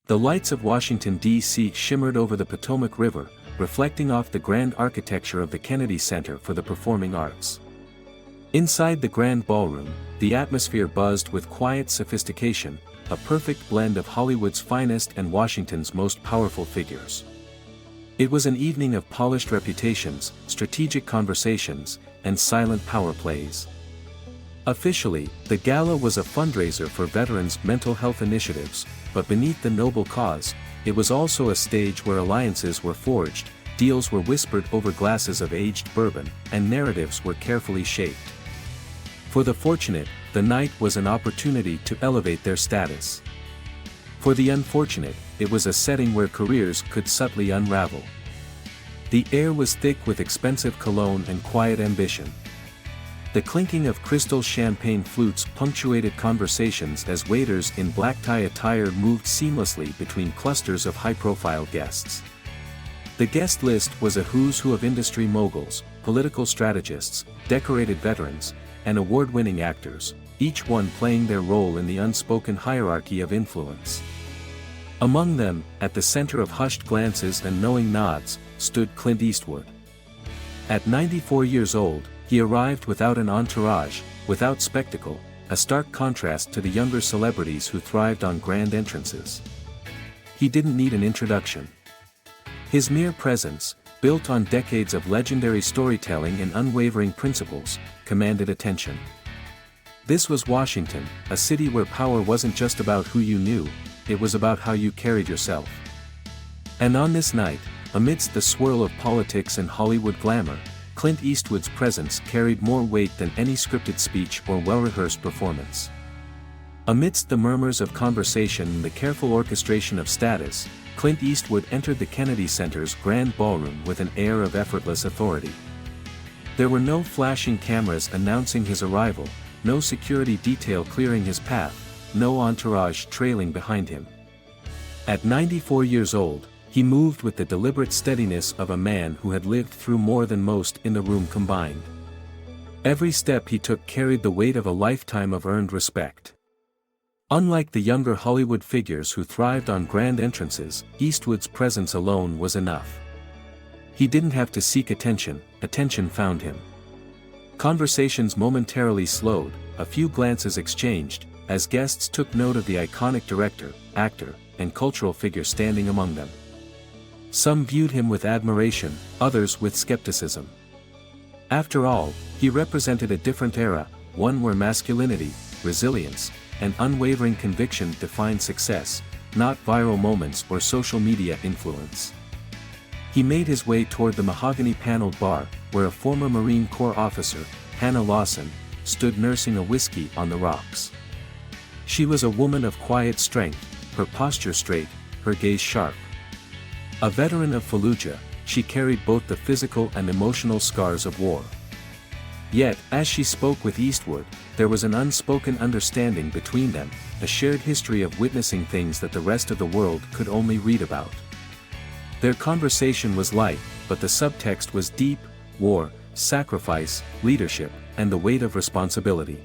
The lights of Washington, D.C. shimmered over the Potomac River, reflecting off the grand architecture of the Kennedy Center for the Performing Arts. Inside the grand ballroom, the atmosphere buzzed with quiet sophistication, a perfect blend of Hollywood's finest and Washington's most powerful figures. It was an evening of polished reputations, strategic conversations, and silent power plays. Officially, the gala was a fundraiser for veterans' mental health initiatives, but beneath the noble cause, it was also a stage where alliances were forged, deals were whispered over glasses of aged bourbon, and narratives were carefully shaped. For the fortunate, the night was an opportunity to elevate their status. For the unfortunate, it was a setting where careers could subtly unravel. The air was thick with expensive cologne and quiet ambition. The clinking of crystal champagne flutes punctuated conversations as waiters in black tie attire moved seamlessly between clusters of high-profile guests. The guest list was a who's who of industry moguls, political strategists, decorated veterans, and award-winning actors, each one playing their role in the unspoken hierarchy of influence. Among them, at the center of hushed glances and knowing nods, stood Clint Eastwood. At 94 years old, he arrived without an entourage, without spectacle, a stark contrast to the younger celebrities who thrived on grand entrances. He didn't need an introduction. His mere presence, built on decades of legendary storytelling and unwavering principles, commanded attention. This was Washington, a city where power wasn't just about who you knew, it was about how you carried yourself. And on this night, amidst the swirl of politics and Hollywood glamour, Clint Eastwood's presence carried more weight than any scripted speech or well-rehearsed performance. Amidst the murmurs of conversation and the careful orchestration of status, Clint Eastwood entered the Kennedy Center's grand ballroom with an air of effortless authority. There were no flashing cameras announcing his arrival, no security detail clearing his path, no entourage trailing behind him. At 94 years old, he moved with the deliberate steadiness of a man who had lived through more than most in the room combined. Every step he took carried the weight of a lifetime of earned respect. Unlike the younger Hollywood figures who thrived on grand entrances, Eastwood's presence alone was enough. He didn't have to seek attention, attention found him. Conversations momentarily slowed, a few glances exchanged, as guests took note of the iconic director, actor, and cultural figure standing among them. Some viewed him with admiration, others with skepticism. After all, he represented a different era, one where masculinity, resilience, and unwavering conviction defined success, not viral moments or social media influence. He made his way toward the mahogany-paneled bar, where a former Marine Corps officer, Hannah Lawson, stood nursing a whiskey on the rocks. She was a woman of quiet strength, her posture straight, her gaze sharp. A veteran of Fallujah, she carried both the physical and emotional scars of war. Yet, as she spoke with Eastwood, there was an unspoken understanding between them, a shared history of witnessing things that the rest of the world could only read about. Their conversation was light, but the subtext was deep: war, sacrifice, leadership, and the weight of responsibility.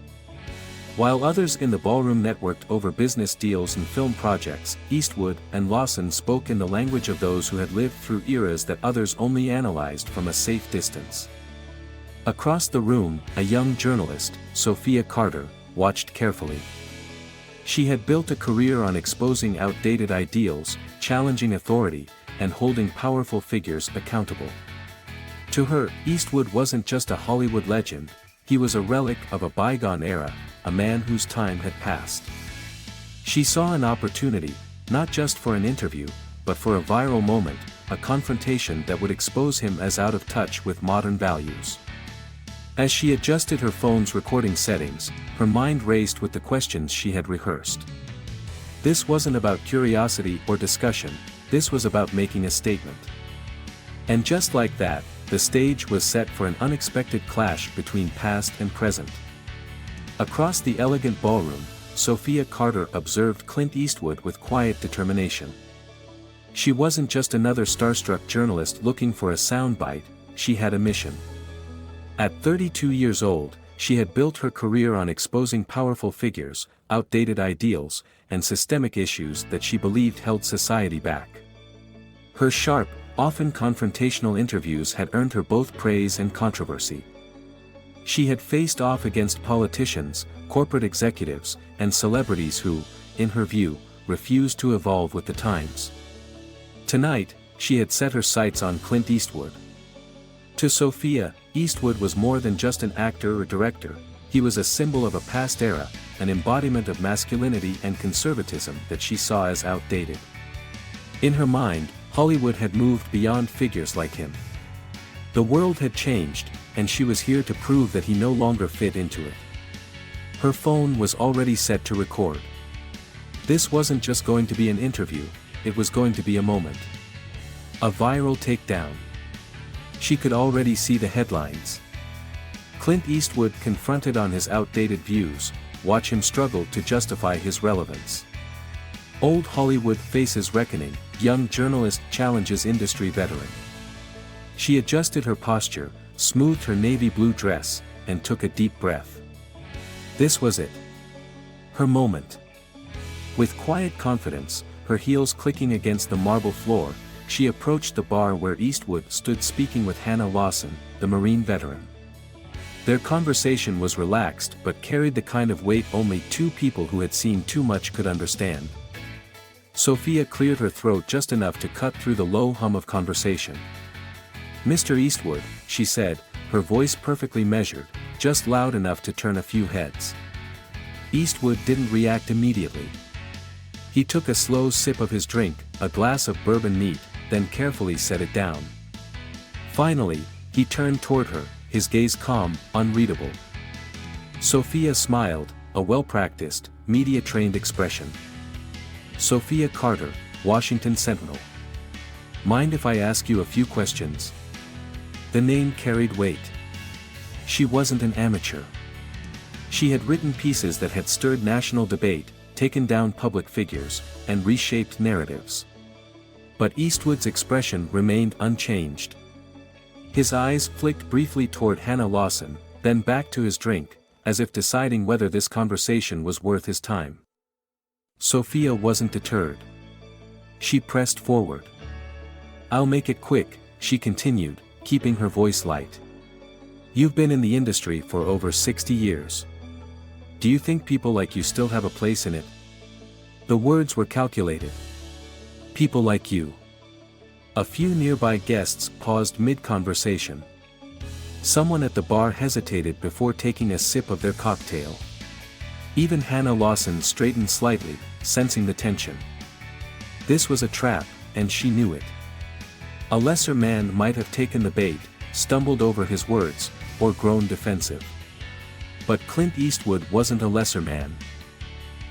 While others in the ballroom networked over business deals and film projects, Eastwood and Lawson spoke in the language of those who had lived through eras that others only analyzed from a safe distance. Across the room, a young journalist, Sophia Carter, watched carefully. She had built a career on exposing outdated ideals, challenging authority, and holding powerful figures accountable. To her, Eastwood wasn't just a Hollywood legend, he was a relic of a bygone era, a man whose time had passed. She saw an opportunity, not just for an interview, but for a viral moment, a confrontation that would expose him as out of touch with modern values. As she adjusted her phone's recording settings, her mind raced with the questions she had rehearsed. This wasn't about curiosity or discussion, this was about making a statement. And just like that, the stage was set for an unexpected clash between past and present. Across the elegant ballroom, Sophia Carter observed Clint Eastwood with quiet determination. She wasn't just another starstruck journalist looking for a soundbite, she had a mission. At 32 years old, she had built her career on exposing powerful figures, outdated ideals, and systemic issues that she believed held society back. Her sharp, often confrontational interviews had earned her both praise and controversy. She had faced off against politicians, corporate executives, and celebrities who, in her view, refused to evolve with the times. Tonight, she had set her sights on Clint Eastwood. To Sophia, Eastwood was more than just an actor or director, he was a symbol of a past era, an embodiment of masculinity and conservatism that she saw as outdated. In her mind, Hollywood had moved beyond figures like him. The world had changed, and she was here to prove that he no longer fit into it. Her phone was already set to record. This wasn't just going to be an interview, it was going to be a moment. A viral takedown. She could already see the headlines. Clint Eastwood confronted on his outdated views, watch him struggle to justify his relevance. Old Hollywood faces reckoning, young journalist challenges industry veteran. She adjusted her posture, smoothed her navy blue dress, and took a deep breath. This was it. Her moment. With quiet confidence, her heels clicking against the marble floor, she approached the bar where Eastwood stood speaking with Hannah Lawson, the Marine veteran. Their conversation was relaxed but carried the kind of weight only two people who had seen too much could understand. Sophia cleared her throat just enough to cut through the low hum of conversation. "Mr. Eastwood," she said, her voice perfectly measured, just loud enough to turn a few heads. Eastwood didn't react immediately. He took a slow sip of his drink, a glass of bourbon neat, then carefully set it down. Finally, he turned toward her, his gaze calm, unreadable. Sophia smiled, a well-practiced, media-trained expression. "Sophia Carter, Washington Sentinel. Mind if I ask you a few questions?" The name carried weight. She wasn't an amateur. She had written pieces that had stirred national debate, taken down public figures, and reshaped narratives. But Eastwood's expression remained unchanged. His eyes flicked briefly toward Hannah Lawson, then back to his drink, as if deciding whether this conversation was worth his time. Sophia wasn't deterred. She pressed forward. "I'll make it quick," she continued, keeping her voice light. "You've been in the industry for over 60 years. Do you think people like you still have a place in it?" The words were calculated. "People like you." A few nearby guests paused mid-conversation. Someone at the bar hesitated before taking a sip of their cocktail. Even Hannah Lawson straightened slightly, sensing the tension. This was a trap, and she knew it. A lesser man might have taken the bait, stumbled over his words, or grown defensive. But Clint Eastwood wasn't a lesser man.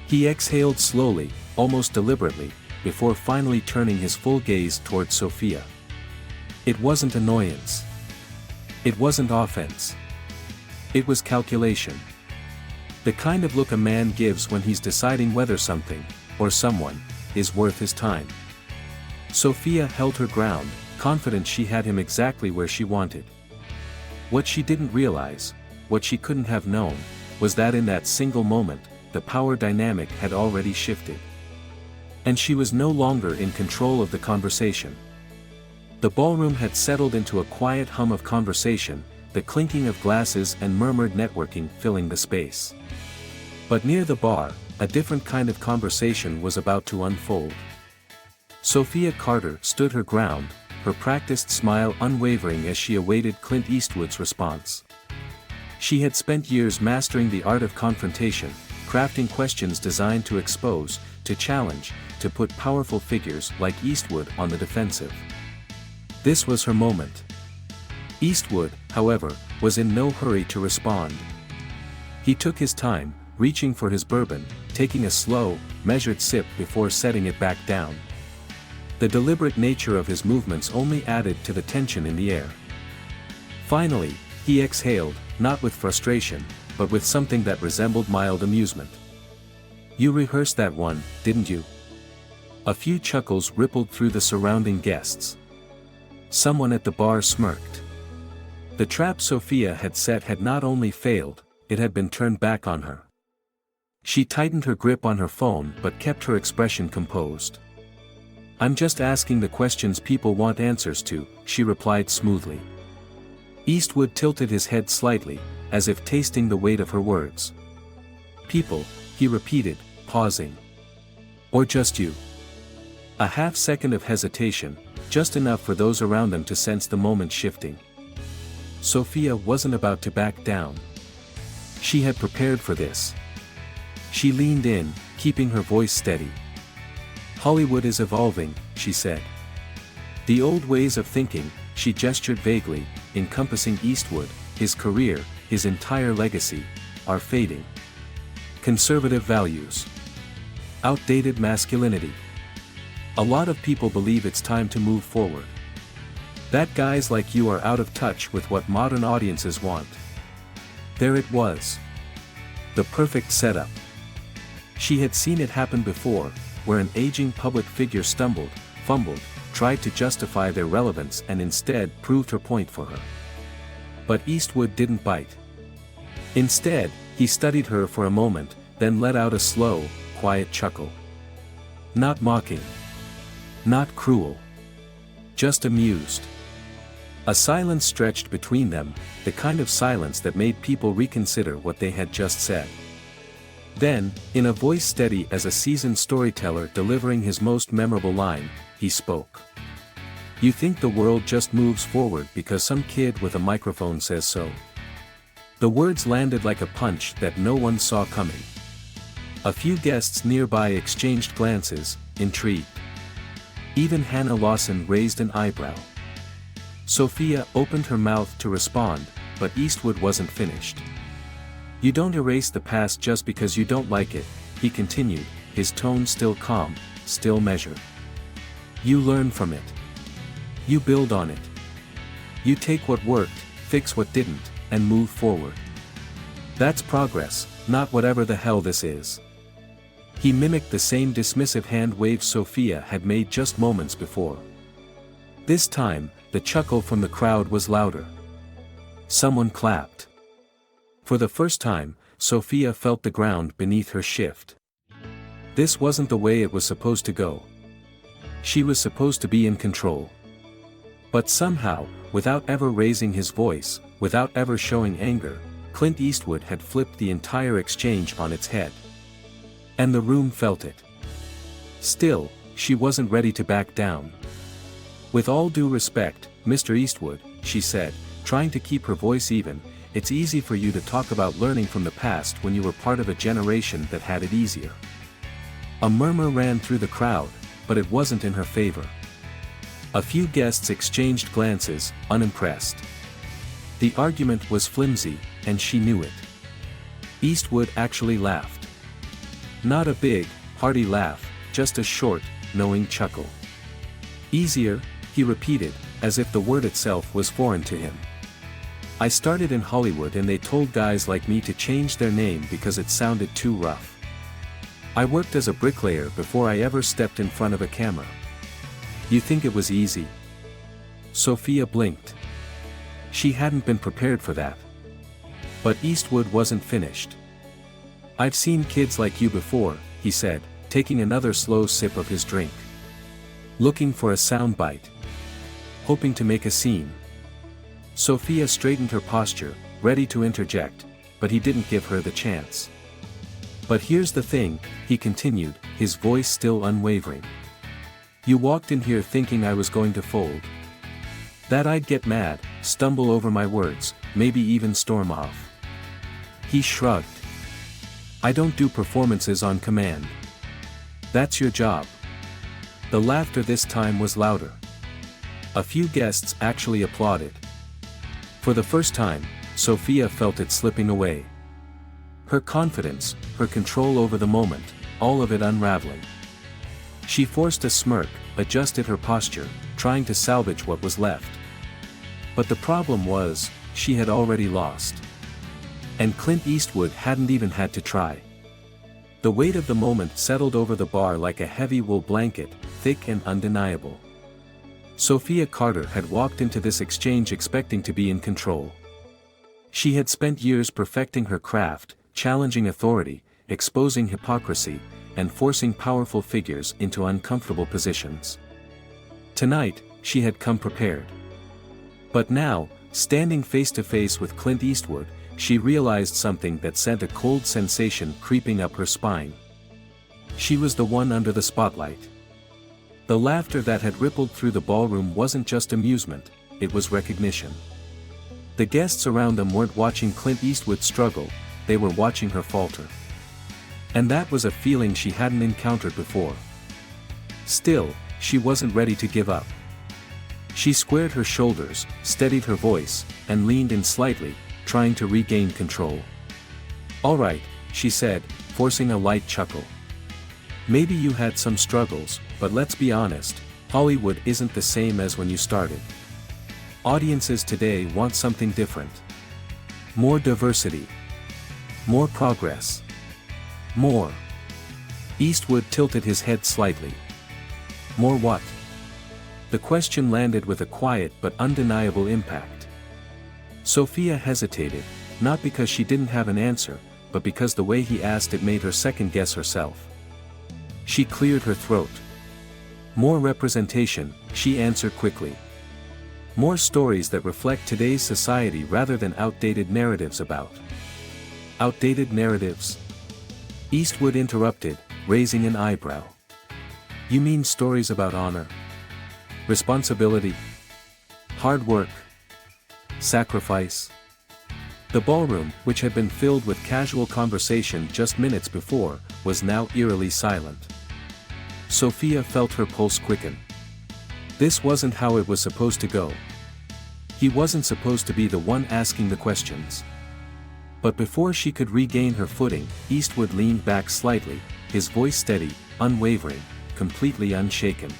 He exhaled slowly, almost deliberately, before finally turning his full gaze toward Sophia. It wasn't annoyance. It wasn't offense. It was calculation. The kind of look a man gives when he's deciding whether something, or someone, is worth his time. Sophia held her ground, confident she had him exactly where she wanted. What she didn't realize, what she couldn't have known, was that in that single moment, the power dynamic had already shifted. And she was no longer in control of the conversation. The ballroom had settled into a quiet hum of conversation, the clinking of glasses and murmured networking filling the space. But near the bar, a different kind of conversation was about to unfold. Sophia Carter stood her ground, her practiced smile unwavering as she awaited Clint Eastwood's response. She had spent years mastering the art of confrontation, crafting questions designed to expose, to challenge, to put powerful figures like Eastwood on the defensive. This was her moment. Eastwood, however, was in no hurry to respond. He took his time, reaching for his bourbon, taking a slow, measured sip before setting it back down. The deliberate nature of his movements only added to the tension in the air. Finally, he exhaled, not with frustration, but with something that resembled mild amusement. "You rehearsed that one, didn't you?" A few chuckles rippled through the surrounding guests. Someone at the bar smirked. The trap Sophia had set had not only failed, it had been turned back on her. She tightened her grip on her phone but kept her expression composed. "I'm just asking the questions people want answers to," she replied smoothly. Eastwood tilted his head slightly, as if tasting the weight of her words. "People," he repeated, pausing. "Or just you?" A half-second of hesitation, just enough for those around them to sense the moment shifting. Sophia wasn't about to back down. She had prepared for this. She leaned in, keeping her voice steady. "Hollywood is evolving," she said. "The old ways of thinking," she gestured vaguely, encompassing Eastwood, his career, his entire legacy, "are fading. Conservative values. Outdated masculinity. A lot of people believe it's time to move forward. That guys like you are out of touch with what modern audiences want." There it was. The perfect setup. She had seen it happen before, where an aging public figure stumbled, fumbled, tried to justify their relevance and instead proved her point for her. But Eastwood didn't bite. Instead, he studied her for a moment, then let out a slow, quiet chuckle. Not mocking. Not cruel. Just amused. A silence stretched between them, the kind of silence that made people reconsider what they had just said. Then, in a voice steady as a seasoned storyteller delivering his most memorable line, he spoke. "You think the world just moves forward because some kid with a microphone says so?" The words landed like a punch that no one saw coming. A few guests nearby exchanged glances, intrigued. Even Hannah Lawson raised an eyebrow. Sophia opened her mouth to respond, but Eastwood wasn't finished. "You don't erase the past just because you don't like it," he continued, his tone still calm, still measured. "You learn from it. You build on it. You take what worked, fix what didn't, and move forward. That's progress, not whatever the hell this is." He mimicked the same dismissive hand wave Sophia had made just moments before. This time, the chuckle from the crowd was louder. Someone clapped. For the first time, Sophia felt the ground beneath her shift. This wasn't the way it was supposed to go. She was supposed to be in control. But somehow, without ever raising his voice, without ever showing anger, Clint Eastwood had flipped the entire exchange on its head. And the room felt it. Still, she wasn't ready to back down. "With all due respect, Mr. Eastwood," she said, trying to keep her voice even, "it's easy for you to talk about learning from the past when you were part of a generation that had it easier." A murmur ran through the crowd, but it wasn't in her favor. A few guests exchanged glances, unimpressed. The argument was flimsy, and she knew it. Eastwood actually laughed. Not a big, hearty laugh, just a short, knowing chuckle. "Easier," he repeated, as if the word itself was foreign to him. "I started in Hollywood and they told guys like me to change their name because it sounded too rough. I worked as a bricklayer before I ever stepped in front of a camera. You think it was easy?" Sophia blinked. She hadn't been prepared for that. But Eastwood wasn't finished. "I've seen kids like you before," he said, taking another slow sip of his drink. "Looking for a soundbite. Hoping to make a scene." Sophia straightened her posture, ready to interject, but he didn't give her the chance. "But here's the thing," he continued, his voice still unwavering. "You walked in here thinking I was going to fold. That I'd get mad, stumble over my words, maybe even storm off." He shrugged. "I don't do performances on command. That's your job." The laughter this time was louder. A few guests actually applauded. For the first time, Sophia felt it slipping away. Her confidence, her control over the moment, all of it unraveling. She forced a smirk, adjusted her posture, trying to salvage what was left. But the problem was, she had already lost. And Clint Eastwood hadn't even had to try. The weight of the moment settled over the bar like a heavy wool blanket, thick and undeniable. Sophia Carter had walked into this exchange expecting to be in control. She had spent years perfecting her craft, challenging authority, exposing hypocrisy, and forcing powerful figures into uncomfortable positions. Tonight, she had come prepared. But now, standing face to face with Clint Eastwood, she realized something that sent a cold sensation creeping up her spine. She was the one under the spotlight. The laughter that had rippled through the ballroom wasn't just amusement, it was recognition. The guests around them weren't watching Clint Eastwood struggle, they were watching her falter. And that was a feeling she hadn't encountered before. Still, she wasn't ready to give up. She squared her shoulders, steadied her voice, and leaned in slightly, trying to regain control. "All right," she said, forcing a light chuckle. "Maybe you had some struggles, but let's be honest, Hollywood isn't the same as when you started. Audiences today want something different. More diversity. More progress. More." Eastwood tilted his head slightly. "More what?" The question landed with a quiet but undeniable impact. Sophia hesitated, not because she didn't have an answer, but because the way he asked it made her second-guess herself. She cleared her throat. "More representation," she answered quickly. "More stories that reflect today's society rather than outdated narratives about." "Outdated narratives?" Eastwood interrupted, raising an eyebrow. "You mean stories about honor? Responsibility? Hard work? Sacrifice?" The ballroom, which had been filled with casual conversation just minutes before, was now eerily silent. Sophia felt her pulse quicken. This wasn't how it was supposed to go. He wasn't supposed to be the one asking the questions. But before she could regain her footing, Eastwood leaned back slightly, his voice steady, unwavering, completely unshaken.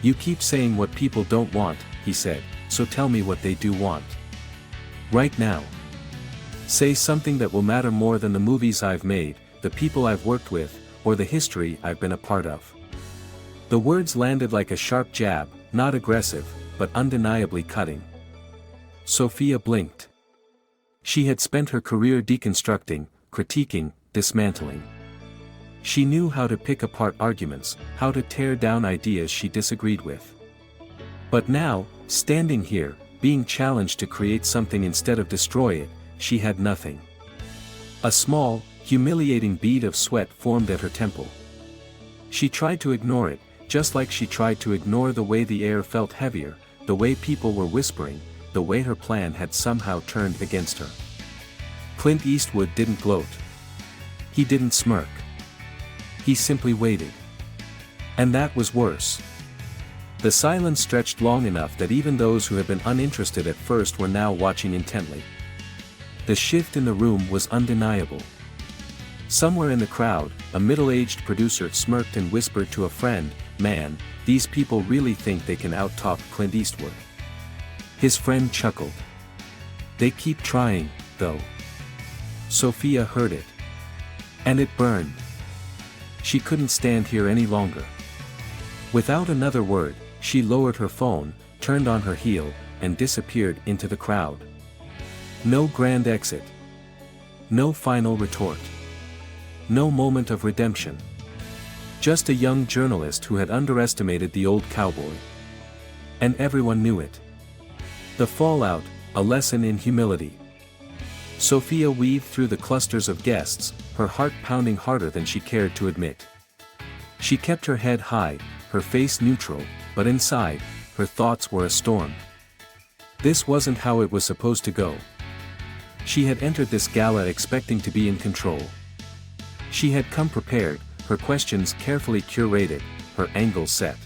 "You keep saying what people don't want," he said, "so tell me what they do want. Right now. Say something that will matter more than the movies I've made, the people I've worked with, or the history I've been a part of." The words landed like a sharp jab, not aggressive, but undeniably cutting. Sophia blinked. She had spent her career deconstructing, critiquing, dismantling. She knew how to pick apart arguments, how to tear down ideas she disagreed with. But now, standing here, being challenged to create something instead of destroy it, she had nothing. A small, humiliating bead of sweat formed at her temple. She tried to ignore it, just like she tried to ignore the way the air felt heavier, the way people were whispering, the way her plan had somehow turned against her. Clint Eastwood didn't gloat. He didn't smirk. He simply waited. And that was worse. The silence stretched long enough that even those who had been uninterested at first were now watching intently. The shift in the room was undeniable. Somewhere in the crowd, a middle-aged producer smirked and whispered to a friend, "Man, these people really think they can out-talk Clint Eastwood." His friend chuckled. "They keep trying, though." Sophia heard it. And it burned. She couldn't stand here any longer. Without another word, she lowered her phone, turned on her heel, and disappeared into the crowd. No grand exit. No final retort. No moment of redemption. Just a young journalist who had underestimated the old cowboy. And everyone knew it. The fallout, a lesson in humility. Sophia weaved through the clusters of guests, her heart pounding harder than she cared to admit. She kept her head high, her face neutral, but inside, her thoughts were a storm. This wasn't how it was supposed to go. She had entered this gala expecting to be in control. She had come prepared, her questions carefully curated, her angles set.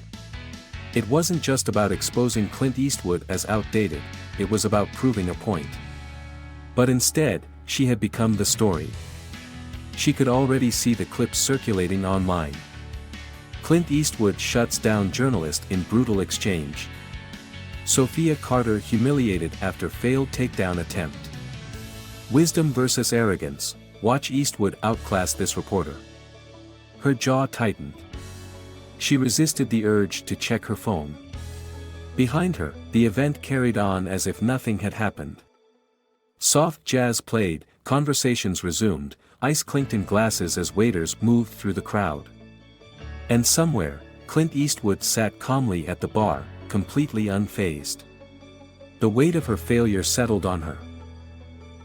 It wasn't just about exposing Clint Eastwood as outdated, it was about proving a point. But instead, she had become the story. She could already see the clips circulating online. Clint Eastwood shuts down journalist in brutal exchange. Sophia Carter humiliated after failed takedown attempt. Wisdom versus arrogance, watch Eastwood outclass this reporter. Her jaw tightened. She resisted the urge to check her phone. Behind her, the event carried on as if nothing had happened. Soft jazz played, conversations resumed, ice clinked in glasses as waiters moved through the crowd. And somewhere, Clint Eastwood sat calmly at the bar, completely unfazed. The weight of her failure settled on her.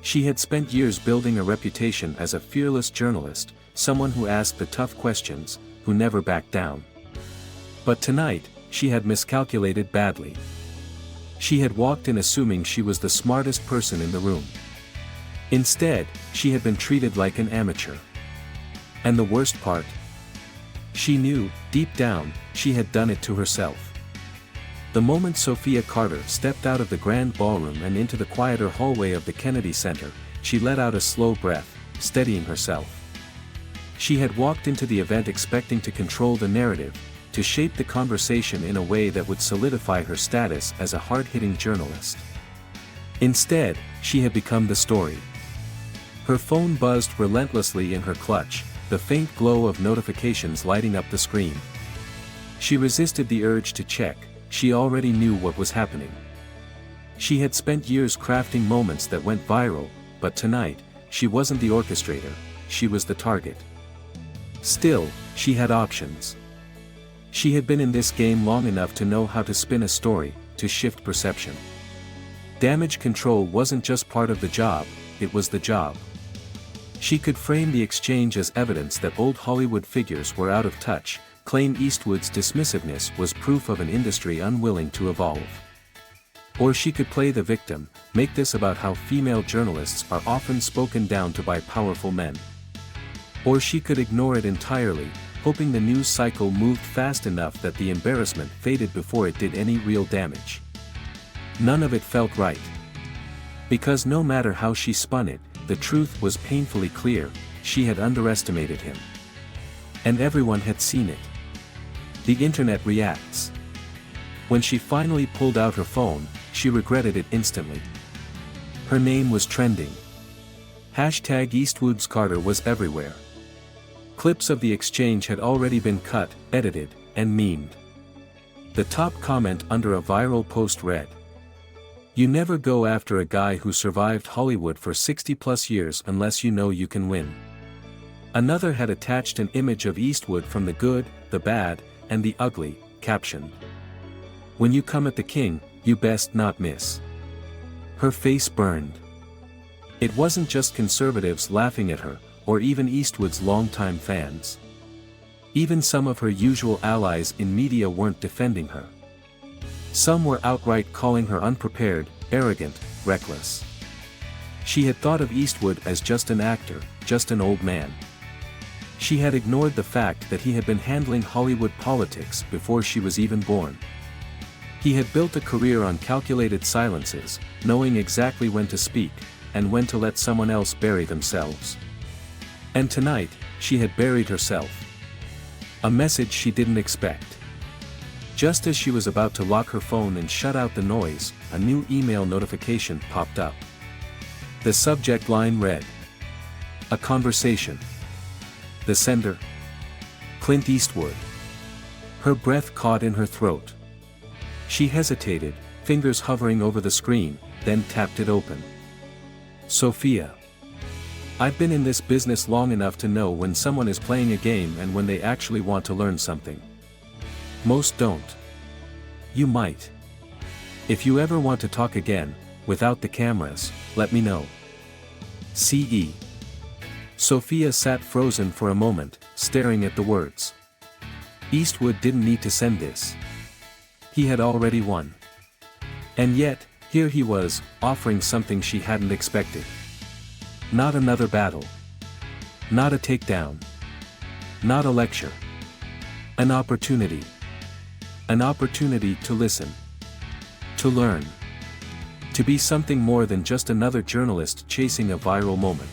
She had spent years building a reputation as a fearless journalist, someone who asked the tough questions, who never backed down. But tonight, she had miscalculated badly. She had walked in assuming she was the smartest person in the room. Instead, she had been treated like an amateur. And the worst part? She knew, deep down, she had done it to herself. The moment Sophia Carter stepped out of the grand ballroom and into the quieter hallway of the Kennedy Center, she let out a slow breath, steadying herself. She had walked into the event expecting to control the narrative, to shape the conversation in a way that would solidify her status as a hard-hitting journalist. Instead, she had become the story. Her phone buzzed relentlessly in her clutch, the faint glow of notifications lighting up the screen. She resisted the urge to check. She already knew what was happening. She had spent years crafting moments that went viral, but tonight, she wasn't the orchestrator, she was the target. Still, she had options. She had been in this game long enough to know how to spin a story, to shift perception. Damage control wasn't just part of the job, it was the job. She could frame the exchange as evidence that old Hollywood figures were out of touch. Clint Eastwood's dismissiveness was proof of an industry unwilling to evolve. Or she could play the victim, make this about how female journalists are often spoken down to by powerful men. Or she could ignore it entirely, hoping the news cycle moved fast enough that the embarrassment faded before it did any real damage. None of it felt right. Because no matter how she spun it, the truth was painfully clear, she had underestimated him. And everyone had seen it. The internet reacts. When she finally pulled out her phone, she regretted it instantly. Her name was trending. Hashtag Eastwood's Carter was everywhere. Clips of the exchange had already been cut, edited, and memed. The top comment under a viral post read, "You never go after a guy who survived Hollywood for 60+ years unless you know you can win." Another had attached an image of Eastwood from the good, the bad, and the ugly, captioned, "When you come at the king, you best not miss." Her face burned. It wasn't just conservatives laughing at her, or even Eastwood's longtime fans. Even some of her usual allies in media weren't defending her. Some were outright calling her unprepared, arrogant, reckless. She had thought of Eastwood as just an actor, just an old man. She had ignored the fact that he had been handling Hollywood politics before she was even born. He had built a career on calculated silences, knowing exactly when to speak, and when to let someone else bury themselves. And tonight, she had buried herself. A message she didn't expect. Just as she was about to lock her phone and shut out the noise, a new email notification popped up. The subject line read, "A conversation." The sender? Clint Eastwood. Her breath caught in her throat. She hesitated, fingers hovering over the screen, then tapped it open. "Sophia. I've been in this business long enough to know when someone is playing a game and when they actually want to learn something. Most don't. You might. If you ever want to talk again, without the cameras, let me know. C.E." Sophia sat frozen for a moment, staring at the words. Eastwood didn't need to send this. He had already won. And yet, here he was, offering something she hadn't expected. Not another battle. Not a takedown. Not a lecture. An opportunity. An opportunity to listen. To learn. To be something more than just another journalist chasing a viral moment.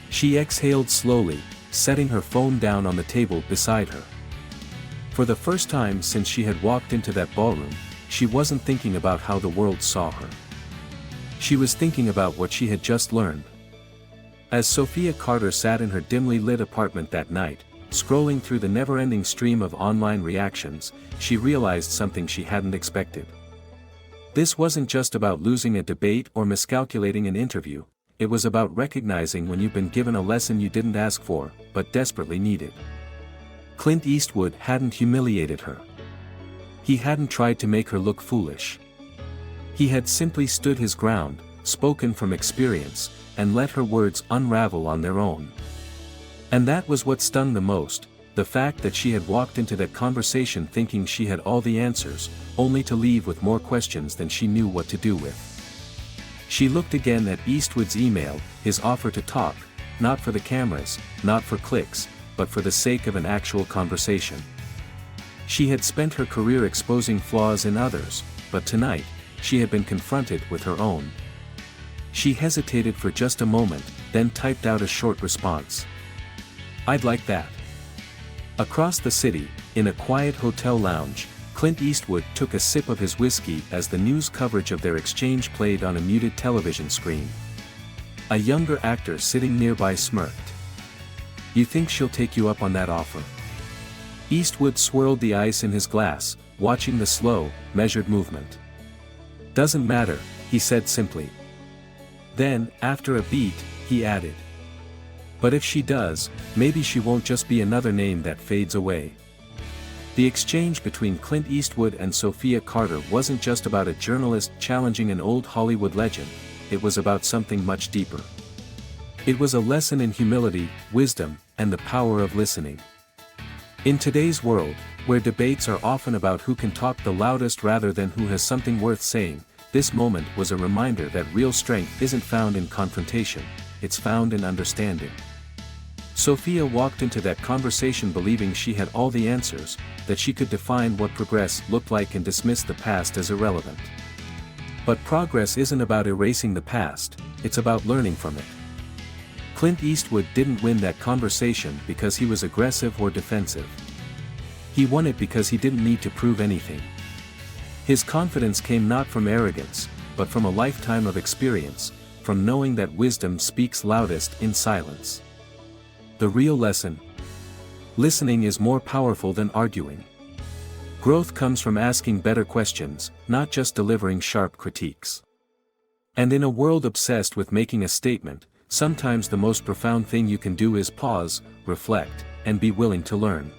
She exhaled slowly, setting her phone down on the table beside her. For the first time since she had walked into that ballroom, she wasn't thinking about how the world saw her. She was thinking about what she had just learned. As Sophia Carter sat in her dimly lit apartment that night, scrolling through the never-ending stream of online reactions, she realized something she hadn't expected. This wasn't just about losing a debate or miscalculating an interview, it was about recognizing when you've been given a lesson you didn't ask for, but desperately needed. Clint Eastwood hadn't humiliated her. He hadn't tried to make her look foolish. He had simply stood his ground, spoken from experience, and let her words unravel on their own. And that was what stung the most, the fact that she had walked into that conversation thinking she had all the answers, only to leave with more questions than she knew what to do with. She looked again at Eastwood's email, his offer to talk, not for the cameras, not for clicks, but for the sake of an actual conversation. She had spent her career exposing flaws in others, but tonight, she had been confronted with her own. She hesitated for just a moment, then typed out a short response. "I'd like that." Across the city, in a quiet hotel lounge, Clint Eastwood took a sip of his whiskey as the news coverage of their exchange played on a muted television screen. A younger actor sitting nearby smirked. "You think she'll take you up on that offer?" Eastwood swirled the ice in his glass, watching the slow, measured movement. "Doesn't matter," he said simply. Then, after a beat, he added, "But if she does, maybe she won't just be another name that fades away." The exchange between Clint Eastwood and Sofia Carter wasn't just about a journalist challenging an old Hollywood legend, it was about something much deeper. It was a lesson in humility, wisdom, and the power of listening. In today's world, where debates are often about who can talk the loudest rather than who has something worth saying, this moment was a reminder that real strength isn't found in confrontation, it's found in understanding. Sofia walked into that conversation believing she had all the answers, that she could define what progress looked like and dismiss the past as irrelevant. But progress isn't about erasing the past, it's about learning from it. Clint Eastwood didn't win that conversation because he was aggressive or defensive. He won it because he didn't need to prove anything. His confidence came not from arrogance, but from a lifetime of experience, from knowing that wisdom speaks loudest in silence. The real lesson: listening is more powerful than arguing. Growth comes from asking better questions, not just delivering sharp critiques. And in a world obsessed with making a statement, sometimes the most profound thing you can do is pause, reflect, and be willing to learn.